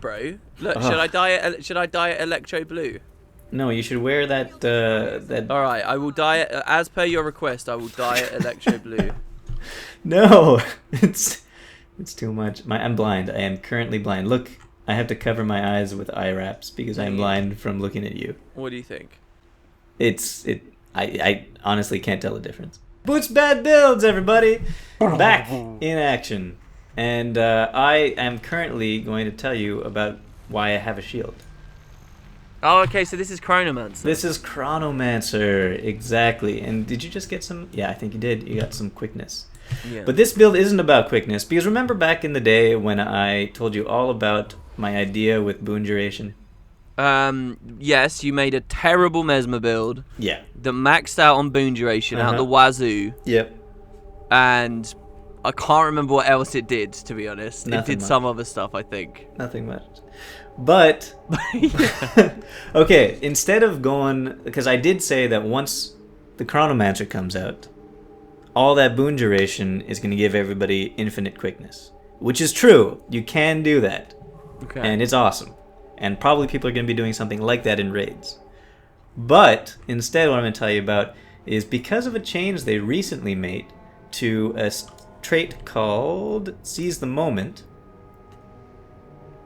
bro. Look, Ugh. should I dye it electro blue? No, you should wear that. That. All right, I will dye it as per your request. I will dye it electro blue. No, it's too much. I'm blind. I am currently blind. Look, I have to cover my eyes with eye wraps because I'm blind from looking at you. What do you think? I honestly can't tell the difference. Boots Bad Builds, everybody! Back in action. And I am currently going to tell you about why I have a shield. Oh, okay, so this is Chronomancer. This is Chronomancer, exactly. And did you just get some? Yeah, I think you did. You got some quickness. Yeah. But this build isn't about quickness, because remember back in the day when I told you all about my idea with boon duration? Yes, you made a terrible Mesmer build. Yeah. That maxed out on boon duration out the wazoo. Yep. And I can't remember what else it did, to be honest. Nothing it did much. some other stuff, I think. Nothing much. But, okay, instead of going, because I did say that once the Chronomancer comes out, all that boon duration is going to give everybody infinite quickness. Which is true. You can do that. Okay. And it's awesome. And probably people are going to be doing something like that in raids. But, instead what I'm going to tell you about is because of a change they recently made to a trait called Seize the Moment,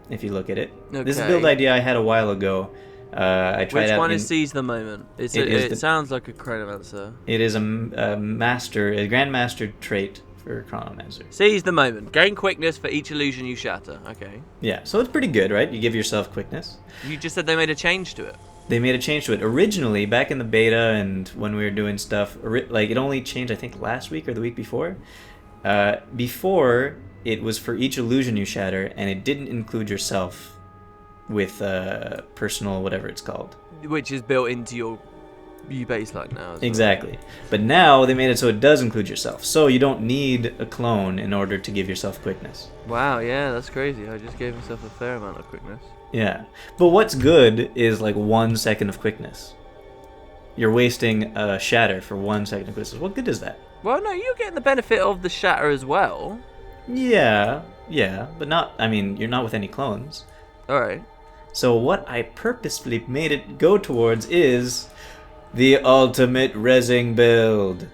if you look at it. Okay. This is a build idea I had a while ago. I tried Which out one in, is Seize the Moment? It sounds like a Chronomancer. It is a Grandmaster trait for Chronomancer. Seize the Moment. Gain quickness for each illusion you shatter. Okay. Yeah, so it's pretty good, right? You give yourself quickness. You just said they made a change to it. They made a change to it. Originally, back in the beta and when we were doing stuff, like it only changed, I think, last week or the week before. Before, it was for each illusion you shatter, and it didn't include yourself with personal, whatever it's called. Which is built into your baseline now. Exactly. But now they made it so it does include yourself. So you don't need a clone in order to give yourself quickness. Wow, yeah, that's crazy. I just gave myself a fair amount of quickness. Yeah. But what's good is like 1 second of quickness. You're wasting a shatter for 1 second of quickness. What good is that? Well, no, you're getting the benefit of the shatter as well. Yeah, but not, I mean, you're not with any clones. Alright. So what I purposefully made it go towards is the ultimate rezzing build.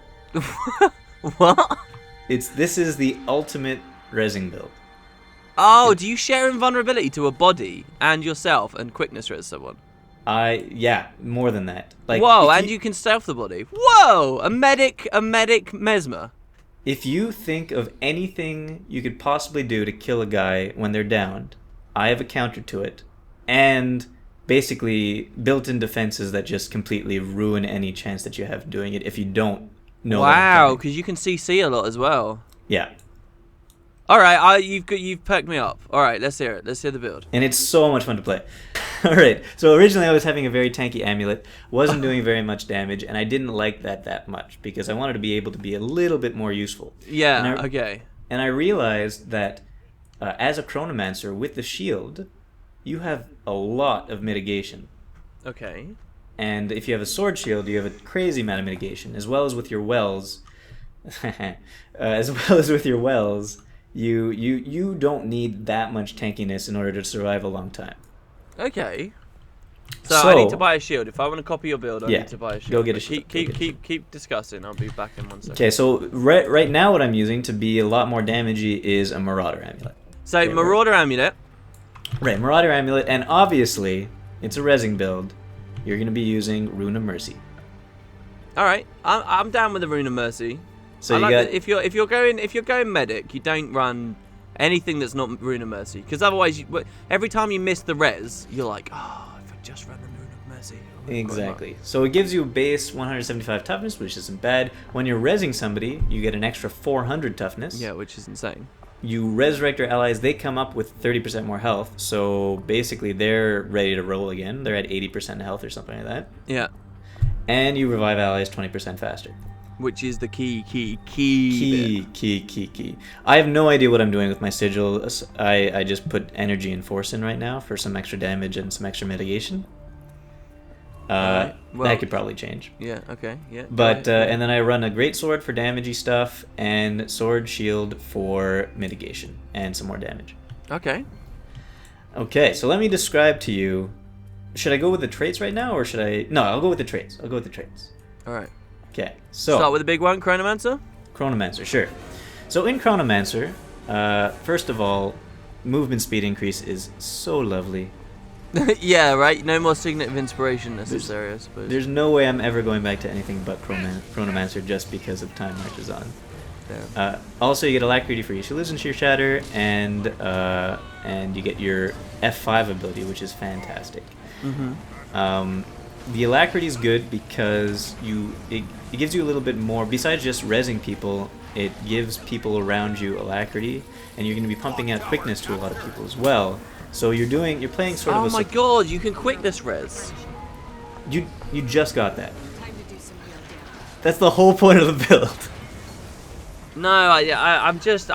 What? This is the ultimate rezzing build. Oh, do you share invulnerability to a body and yourself and quickness res someone? Yeah, more than that. Like, whoa, and you can stealth the body. Whoa, a medic Mesmer. If you think of anything you could possibly do to kill a guy when they're downed, I have a counter to it. And basically built-in defenses that just completely ruin any chance that you have doing it if you don't know. Wow, because you can CC a lot as well. Yeah. All right, you've perked me up. All right, let's hear it. Let's hear the build. And it's so much fun to play. All right. So originally I was having a very tanky amulet, wasn't doing very much damage, and I didn't like that much because I wanted to be able to be a little bit more useful. Yeah. Okay. And I realized that as a Chronomancer with the shield, you have a lot of mitigation. Okay. And if you have a sword shield, you have a crazy amount of mitigation, as well as with your wells. You don't need that much tankiness in order to survive a long time. Okay. So I need to buy a shield. If I want to copy your build, I need to buy a shield. Go get a shield. Keep discussing. I'll be back in 1 second. Okay, so right now what I'm using to be a lot more damagey is a Marauder Amulet. So okay, Marauder Amulet. Right, Marauder Amulet, and obviously it's a rezzing build. You're going to be using Rune of Mercy. All right, I'm down with the Rune of Mercy. So if you're going medic, you don't run anything that's not Rune of Mercy, because otherwise, every time you miss the res, you're like, oh, if I just run the Rune of Mercy. Exactly. So it gives you a base 175 toughness, which isn't bad. When you're rezzing somebody, you get an extra 400 toughness. Yeah, which is insane. You resurrect your allies, they come up with 30% more health, so basically they're ready to roll again. They're at 80% health or something like that. Yeah. And you revive allies 20% faster. Which is the key. I have no idea what I'm doing with my sigil. I just put energy and force in right now for some extra damage and some extra mitigation. Well, that could probably change. Yeah, okay, yeah. But and then I run a great sword for damagey stuff and sword shield for mitigation and some more damage. Okay. Okay, so let me describe to you. Should I go with the traits right now, or should I? No, I'll go with the traits. All right. Okay, so Start with the big one, Chronomancer. Chronomancer, sure. So in Chronomancer, first of all, movement speed increase is so lovely. Yeah, right. No more Signet of Inspiration necessary, I suppose. There's no way I'm ever going back to anything but Chronomancer just because of Time Marches On. Yeah. Also, you get Alacrity for each illusion you shatter, and you get your F5 ability, which is fantastic. The Alacrity is good because it gives you a little bit more. Besides just rezzing people, it gives people around you Alacrity, and you're going to be pumping out quickness to a lot of people as well. So you're playing sort of a... Oh my god, you can quickness res. You just got that. That's the whole point of the build. No, I'm just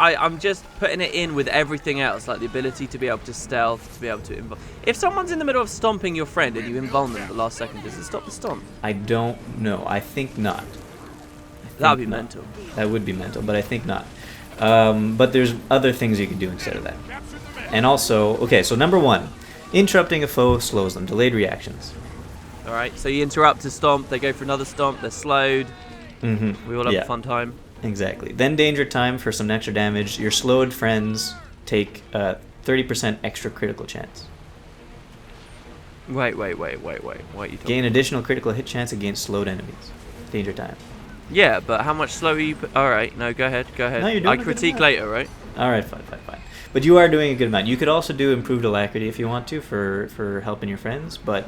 putting it in with everything else, like the ability to be able to stealth, to be able to if someone's in the middle of stomping your friend and you invuln them at the last second, does it stop the stomp? I don't know. I think not. That would be mental. That would be mental, but I think not. But there's other things you can do instead of that. And also, okay, so number 1, interrupting a foe slows them. Delayed reactions. All right, so you interrupt a stomp, they go for another stomp, they're slowed. We all have a fun time. Exactly. Then danger time for some extra damage. Your slowed friends take 30% extra critical chance. Wait. What are you talking Gain additional critical hit chance against slowed enemies. Danger time. Yeah, but how much slower you... Alright, no, go ahead. No, you're doing I a good critique amount. later, right? Alright, fine. But you are doing a good amount. You could also do improved alacrity if you want to for helping your friends, but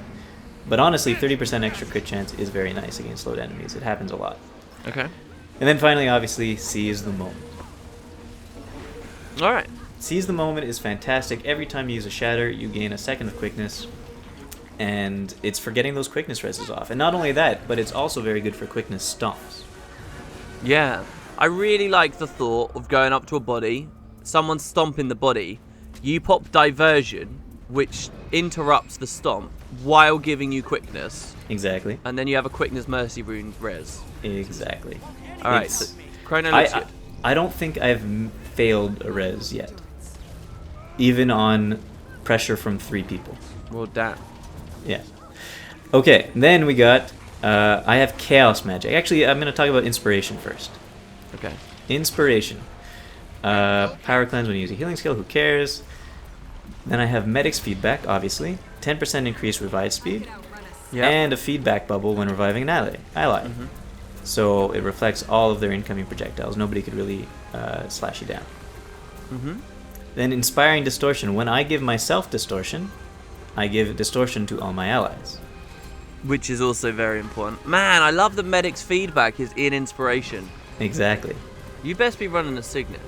honestly, 30% extra crit chance is very nice against slowed enemies. It happens a lot. Okay. And then finally, obviously, seize the moment. Alright. Seize the moment is fantastic. Every time you use a shatter, you gain a second of quickness, and it's for getting those quickness reses off. And not only that, but it's also very good for quickness stomps. Yeah. I really like the thought of going up to a body, someone stomping the body, you pop diversion, which interrupts the stomp while giving you quickness. Exactly. And then you have a quickness mercy rune res. Exactly. Alright, so Chrono looks good. I don't think I've failed a res yet. Even on pressure from 3 people. Well, damn. Yeah. Okay, then we got... I have Chaos Magic. Actually, I'm going to talk about Inspiration first. Okay. Inspiration. Power Cleanse when you use a healing skill, who cares? Then I have Medic's Feedback, obviously. 10% increased revive speed. Yeah. And a feedback bubble when reviving an ally. So it reflects all of their incoming projectiles. Nobody could really slash you down. Then Inspiring Distortion. When I give myself Distortion, I give Distortion to all my allies. Which is also very important. Man, I love the medic's feedback is in Inspiration. Exactly. You best be running a Signet.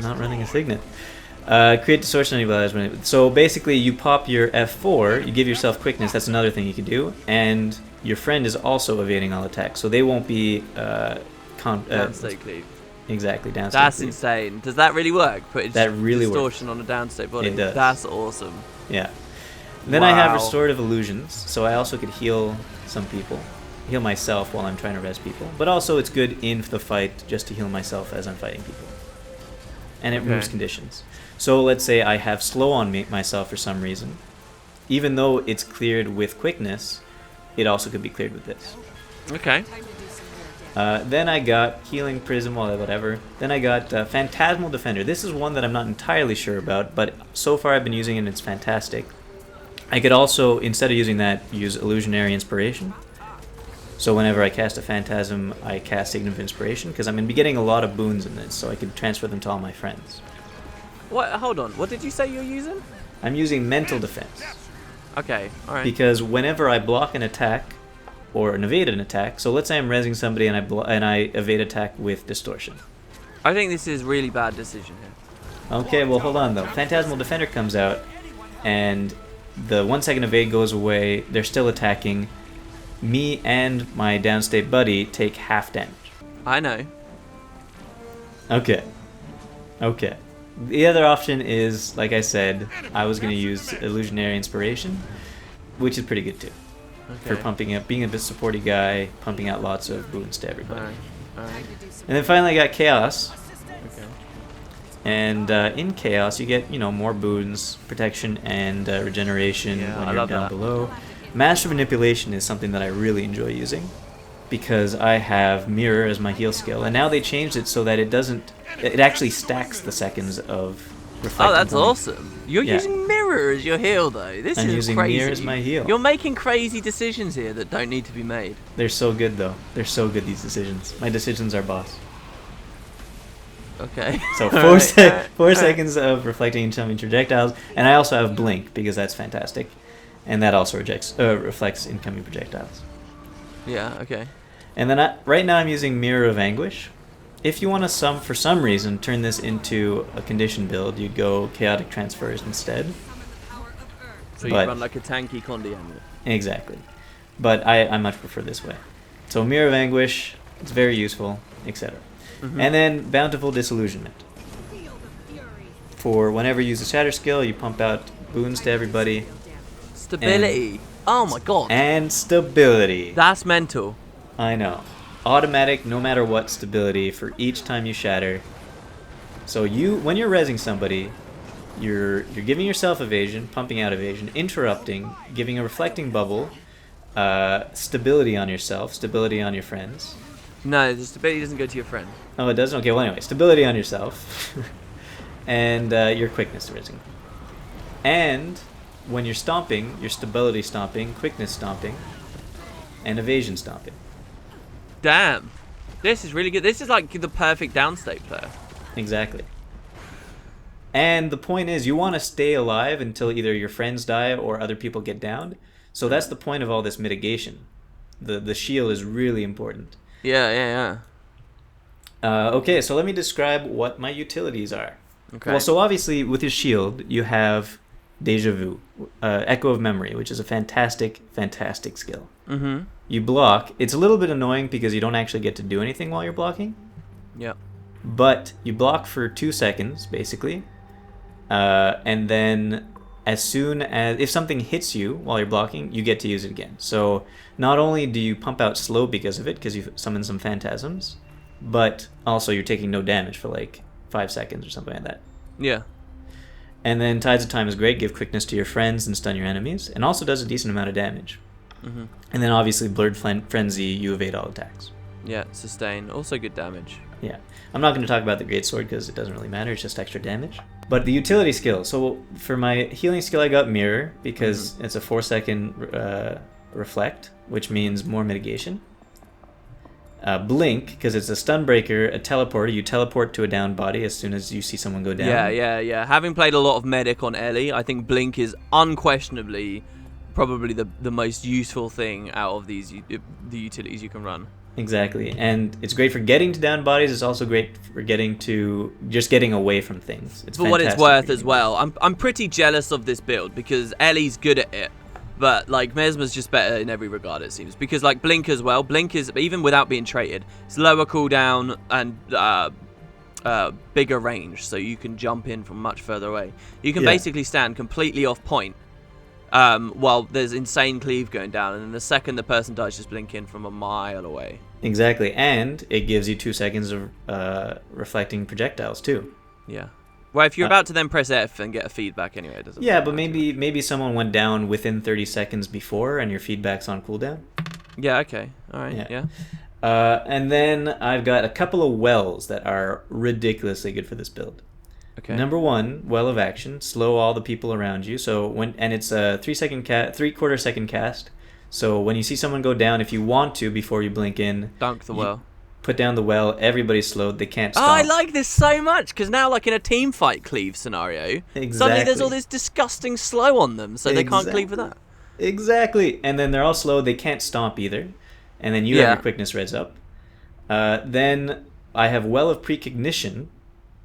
Not running a Signet. Create Distortion on your allies. So basically, you pop your F4, you give yourself quickness. That's another thing you can do. And your friend is also evading all attacks, so they won't be downstate cleave. Exactly, downstate. That's cleave. insane. Does that really work? Put That really distortion on a downstate body. It does. That's awesome. Yeah. Then I have Restorative Illusions, so I also could heal some people. Heal myself while I'm trying to res people. But also it's good in the fight just to heal myself as I'm fighting people. And it removes conditions. So let's say I have slow on myself for some reason. Even though it's cleared with quickness, it also could be cleared with this. Okay. Then I got Healing Prism, whatever. Then I got Phantasmal Defender. This is one that I'm not entirely sure about, but so far I've been using it and it's fantastic. I could also, instead of using that, use Illusionary Inspiration. So whenever I cast a Phantasm, I cast Signet of Inspiration, because I'm going to be getting a lot of boons in this, so I could transfer them to all my friends. What? Hold on. What did you say you're using? I'm using Mental Defense. Okay, alright. Because whenever I block an attack, or evade an attack, so let's say I'm rezzing somebody and I evade attack with Distortion. I think this is a really bad decision here. Okay, well hold on though. Phantasmal Defender comes out, and the 1 second evade goes away, they're still attacking. Me and my downstate buddy take half damage. I know. Okay. The other option is, like I said, I was going to use Illusionary Inspiration, which is pretty good too. For pumping up, being a bit supporty guy, pumping out lots of boons to everybody. Alright. And then finally I got Chaos. Okay. And in Chaos, you get, more boons, protection, and regeneration Yeah, when I you're love down that. below. Master Manipulation is something that I really enjoy using because I have Mirror as my heal skill. And now they changed it so that it doesn't... It actually stacks the seconds of Oh, reflecting that's coming. awesome. You're Yeah, using mirror as your heal, though. This I'm is using Mirror as crazy. my heal. You're making crazy decisions here that don't need to be made. They're so good, though. They're so good, these decisions. My decisions are boss. Okay. So All 4, right, all right, all right. seconds of reflecting incoming projectiles, and I also have Blink because that's fantastic, and that also reflects incoming projectiles. Yeah, okay. And then right now I'm using Mirror of Anguish. If you want to for some reason turn this into a condition build, you'd go Chaotic Transfers instead. So you run like a tanky Condi Amulet. Exactly. But I much prefer this way. So Mirror of Anguish, it's very useful, etc. And then Bountiful Disillusionment. For whenever you use a Shatter skill, you pump out boons to everybody. Stability. Oh my god. And stability. That's mental. I know. Automatic, no matter what, stability for each time you shatter. So when you're rezzing somebody, you're giving yourself evasion, pumping out evasion, interrupting, giving a reflecting bubble, stability on yourself, stability on your friends. No, the stability doesn't go to your friend. Oh, it doesn't? Okay, well anyway, stability on yourself. And your quickness rezzing. And when you're stomping, your stability stomping, quickness stomping, and evasion stomping. Damn. This is really good. This is like the perfect downstate player. Exactly. And the point is, you want to stay alive until either your friends die or other people get downed. So that's the point of all this mitigation. The shield is really important. Yeah. Okay, so let me describe what my utilities are. Okay. Well, so obviously with your shield, you have Deja Vu, Echo of Memory, which is a fantastic skill. Mm-hmm. You block. It's a little bit annoying because you don't actually get to do anything while you're blocking. Yep. But you block for 2 seconds, basically. And then as soon as... If something hits you while you're blocking, you get to use it again. So not only do you pump out slow because of it, because you summon some phantasms, but also you're taking no damage for like 5 seconds or something like that. Yeah. And then Tides of Time is great. Give quickness to your friends and stun your enemies. And also does a decent amount of damage. Mm-hmm. And then obviously Blurred Frenzy, you evade all attacks. Yeah, sustain. Also good damage. Yeah. I'm not going to talk about the Great Sword because it doesn't really matter. It's just extra damage. But the utility skill. So for my healing skill, I got Mirror because it's a 4-second reflect, which means more mitigation. Blink, because it's a stun breaker, a teleporter. You teleport to a downed body as soon as you see someone go down. Yeah. Having played a lot of Medic on Ellie, I think Blink is unquestionably probably the most useful thing out of the utilities you can run. Exactly, and it's great for getting to downed bodies. It's also great for getting away from things. It's for what it's fantastic worth for as getting well. I'm pretty jealous of this build because Ellie's good at it. But, like, Mesmer's just better in every regard, it seems. Because, like, Blink as well. Blink is, even without being traded, it's lower cooldown and bigger range. So you can jump in from much further away. You can basically stand completely off point while there's insane cleave going down. And then the second the person dies, just blink in from a mile away. Exactly, and it gives you 2 seconds of reflecting projectiles, too. Yeah. Well, if you're about to then press F and get a feedback anyway, it doesn't Yeah, matter. but maybe someone went down within 30 seconds before and your feedback's on cooldown. Yeah, okay. All right, yeah. And then I've got a couple of wells that are ridiculously good for this build. Okay. Number 1, Well of Action, slow all the people around you. So it's a 3/4 second cast. So when you see someone go down, if you want to before you blink in, Dunk the well. Put down the well, everybody's slowed, they can't stop. Oh, I like this so much, because now, like in a team fight cleave scenario, suddenly there's all this disgusting slow on them, so they can't cleave with that. Exactly, and then they're all slow, they can't stomp either, and then you have your quickness res up. Then I have Well of Precognition,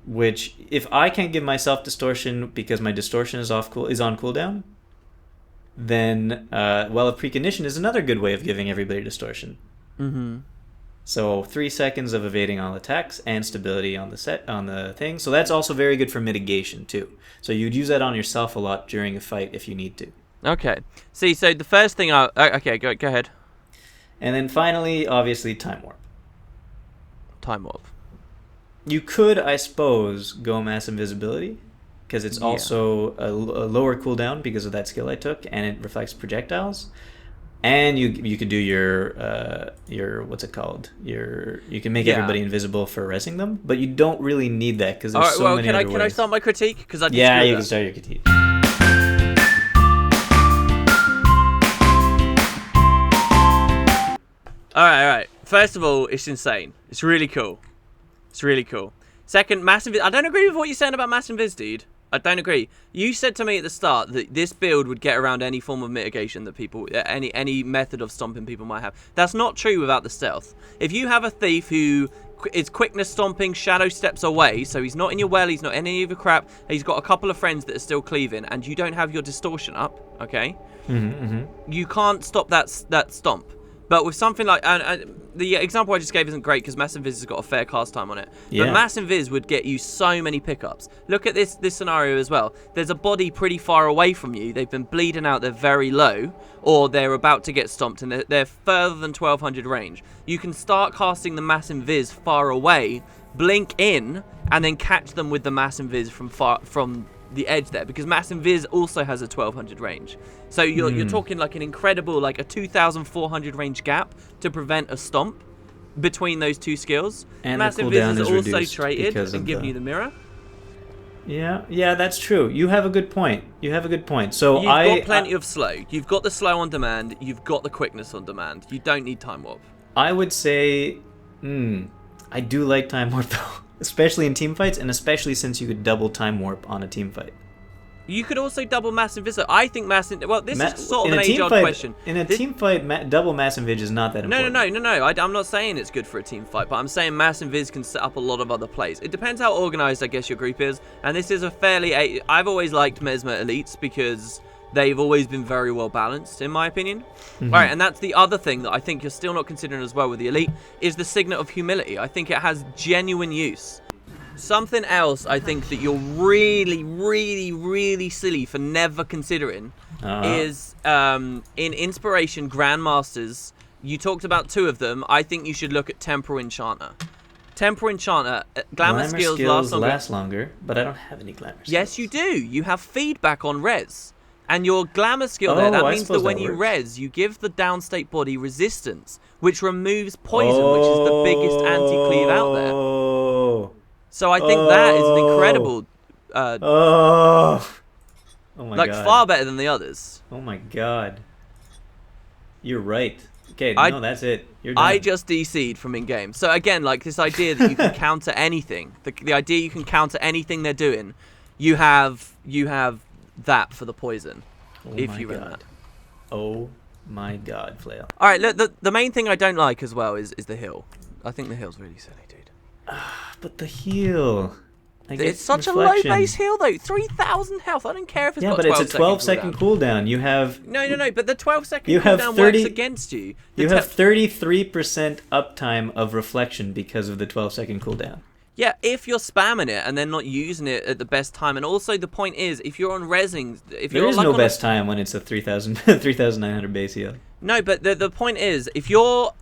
which if I can't give myself distortion because my distortion is on cooldown, then Well of Precognition is another good way of giving everybody distortion. Mm-hmm. So 3 seconds of evading all attacks and stability on the thing. So that's also very good for mitigation too. So you'd use that on yourself a lot during a fight if you need to. Okay. See, so the first thing okay, go ahead. And then finally, obviously, Time Warp. Time Warp. You could, I suppose, go mass invisibility, because it's Yeah. also a lower cooldown because of that skill I took, and it reflects projectiles. And you could do your what's it called? You can make Yeah. everybody invisible for arresting them, but you don't really need that because All there's right, so well, many can other I ways. start my critique? Because I Yeah, disagree you with can start your critique. All right. First of all, it's insane. It's really cool. It's really cool. Second, mass invis. I don't agree with what you're saying about mass invis, dude. I don't agree. You said to me at the start that this build would get around any form of mitigation that people, any method of stomping people might have. That's not true without the stealth. If you have a thief who is quickness stomping, shadow steps away, so he's not in your well, he's not in any of your crap, he's got a couple of friends that are still cleaving, and you don't have your distortion up, okay? You can't stop that stomp. But with something like, the example I just gave isn't great because Mass Invis has got a fair cast time on it. Yeah. But Mass Invis would get you so many pickups. Look at this scenario as well. There's a body pretty far away from you. They've been bleeding out. They're very low, or they're about to get stomped, and they're further than 1200 range. You can start casting the Mass Invis far away, blink in, and then catch them with the Mass Invis from the edge there, because Mass Invis also has a 1200 range. So you're talking like an incredible, like a 2400 range gap to prevent a stomp between those two skills. And Mass the Invis cooldown is is also reduced traded because and of giving you the mirror. Yeah, that's true. You have a good point. So You've got plenty of slow. You've got the slow on demand. You've got the quickness on demand. You don't need time warp. I would say, I do like time warp though, especially in team fights, and especially since you could double time warp on a team fight. You could also double Mass Invis. I think well, this is sort of in an a team age-old fight, question. In a team fight, double Mass Invis is not that important. No. I'm not saying it's good for a team fight, but I'm saying Mass Invis can set up a lot of other plays. It depends how organized, I guess, your group is. And this is a fairly... I've always liked Rezmer elites because they've always been very well balanced, in my opinion. All right, and that's the other thing that I think you're still not considering as well with the elite, is the Signet of Humility. I think it has genuine use. Something else I think that you're really, really, really silly for never considering is in Inspiration Grandmasters, you talked about two of them. I think you should look at Temporal Enchanter. Temporal Enchanter, glamour skills last longer, but I don't have any glamour skills. Yes, you do. You have feedback on res. And your glamour skill there, that means that when you res, you give the downstate body resistance, which removes poison, which is the biggest anti-cleave out there. So I think that is an incredible... oh my god. Far better than the others. Oh my god. You're right. Okay, no, that's it. You're done. I just DC'd from in-game. So again, like this idea that you can counter anything. The idea you can counter anything they're doing, you have that for the poison. If you run that. Oh my god, Flail. Alright, look, the main thing I don't like as well is the heal. I think the heal's really silly, dude. But the heal. It's such a low base heal though. 3000 health. I don't care if it's got 12 but it's a 12-second cooldown. You have No, but the 12-second cooldown works against you. You have 33% uptime of reflection because of the 12-second cooldown. Yeah, if you're spamming it and then not using it at the best time, and also the point is, if you're on resing, there is no best time when it's a 3,900 base heal. No, but the point is, if you're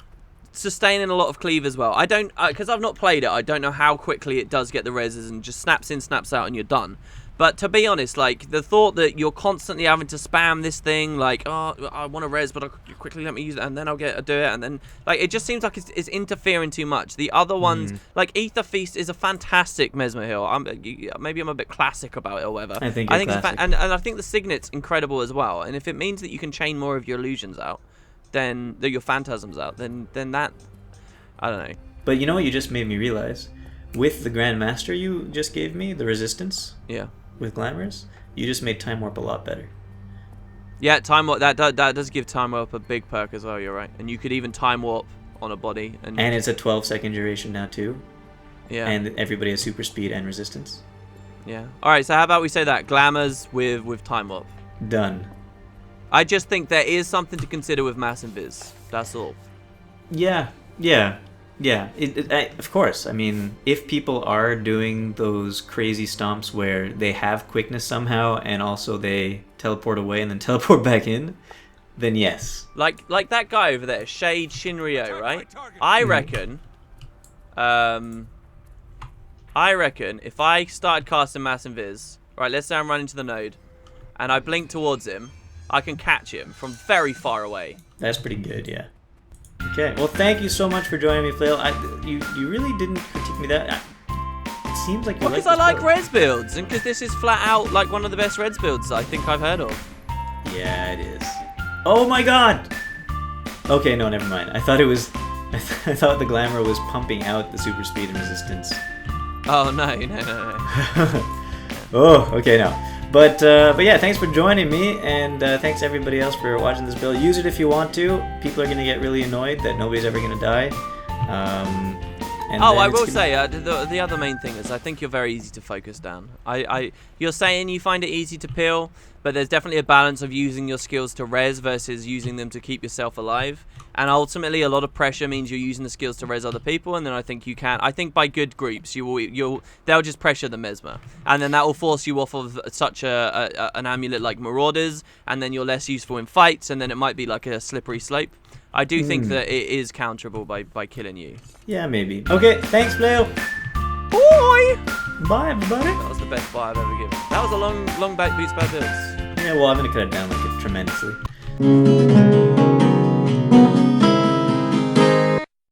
sustaining a lot of cleave as well, I don't, because I've not played it, I don't know how quickly it does get the reses and just snaps in, snaps out, and you're done. But to be honest, like, the thought that you're constantly having to spam this thing, like, oh, I want to res, but quickly let me use it, and then I'll do it, and then, like, it just seems like it's interfering too much. The other ones, like, Ether Feast is a fantastic Rezmer heal. Maybe I'm a bit classic about it or whatever. I think it's classic. And I think the Signet's incredible as well. And if it means that you can chain more of your illusions out, then your phantasms out, then that, I don't know. But you know what you just made me realize? With the Grandmaster you just gave me, the resistance. Yeah. With glamours, you just made time warp a lot better. Yeah, time warp, that does give time warp a big perk as well. You're right, and you could even time warp on a body, and it's a 12-second duration now too. Yeah. And everybody has super speed and resistance. Yeah. All right. So how about we say that glamours with time warp? Done. I just think there is something to consider with mass invis. That's all. Yeah. Of course. I mean, if people are doing those crazy stomps where they have quickness somehow and also they teleport away and then teleport back in, then yes. Like that guy over there, Shade Shinryo, right? I reckon I reckon if I started casting Mass Invis, right, let's say I'm running to the node, and I blink towards him, I can catch him from very far away. That's pretty good, yeah. Okay, well, thank you so much for joining me, Flail. You really didn't critique me that. It seems like you Because I like res builds, and because this is flat out like one of the best res builds I think I've heard of. Yeah, it is. Oh my god! Okay, no, never mind. I thought it was... I thought the Glamour was pumping out the super speed and resistance. Oh, no. Oh, okay, no. But yeah, thanks for joining me, and thanks everybody else for watching this build. Use it if you want to. People are going to get really annoyed that nobody's ever going to die. I will say, the other main thing is I think you're very easy to focus down. You're saying you find it easy to peel, but there's definitely a balance of using your skills to res versus using them to keep yourself alive. And ultimately, a lot of pressure means you're using the skills to res other people, and then I think you can. I think by good groups, they'll just pressure the Mesmer, and then that will force you off of such an amulet like Marauders, and then you're less useful in fights, and then it might be like a slippery slope. I do think that it is counterable by killing you. Yeah, maybe. Okay, thanks, Flail. Boy! Bye, everybody. That was the best buy I've ever given. That was a long back beats by builds. Yeah, well, I'm going to cut it down like tremendously.